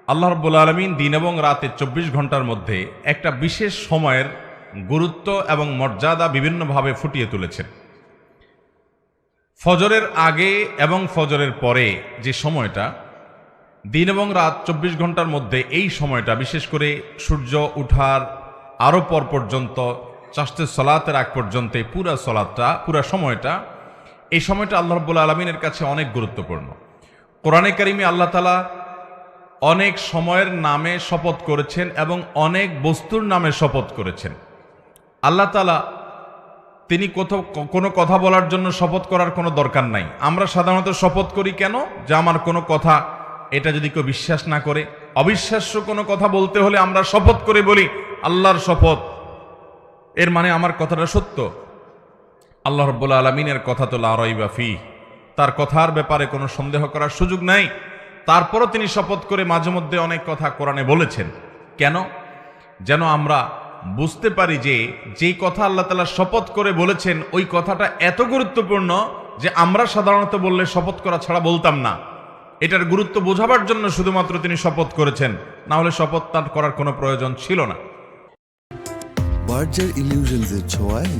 আল্লাহ রাব্বুল আলামিন দিন এবং রাতে ২৪ ঘন্টার মধ্যে একটা বিশেষ সময়ের গুরুত্ব এবং মর্যাদা বিভিন্নভাবে ফুটিয়ে তুলেছেন। ফজরের আগে এবং ফজরের পরে যে সময়টা, দিন এবং রাত ২৪ ঘন্টার মধ্যে এই সময়টা, বিশেষ করে সূর্য উঠার আরও পর পর্যন্ত, চাষতের সলাতের আগ পর্যন্ত পুরা সলাতটা, পুরা সময়টা, এই সময়টা আল্লাহ রাব্বুল আলামিনের কাছে অনেক গুরুত্বপূর্ণ। কোরআনে কারিমে আল্লাহ তাআলা অনেক সময়ের নামে শপথ করেছেন এবং অনেক বস্তুর নামে শপথ করেছেন। আল্লাহ তাআলা তিনি কোনো কথা বলার জন্য শপথ করার কোনো দরকার নাই। আমরা সাধারণত শপথ করি কেন? যে আমার কোনো কথা এটা যদি কেউ বিশ্বাস না করে, অবিশ্বাস্য কোনো কথা বলতে হলে আমরা শপথ করে বলি আল্লাহর শপথ, এর মানে আমার কথাটা সত্য। আল্লাহ রাব্বুল আলামিনের কথা তো লা রাইবা ফিহ, তার কথার ব্যাপারে কোনো সন্দেহ করার সুযোগ নাই। তারপরও তিনি শপথ করে মাঝে মধ্যে অনেক কথা কোরআনে বলেছেন। কেন? যেন আমরা বুঝতে পারি যে যেই কথা আল্লাহ তাআলা শপথ করে বলেছেন ওই কথাটা এত গুরুত্বপূর্ণ যে আমরা সাধারণত বললে শপথ করা ছাড়া বলতাম না। এটার গুরুত্ব বোঝাবার জন্য শুধুমাত্র তিনি শপথ করেছেন, না হলে শপথ তার করার কোনো প্রয়োজন ছিল না। বার্জার ইলিউশনসের ছোঁয়ায়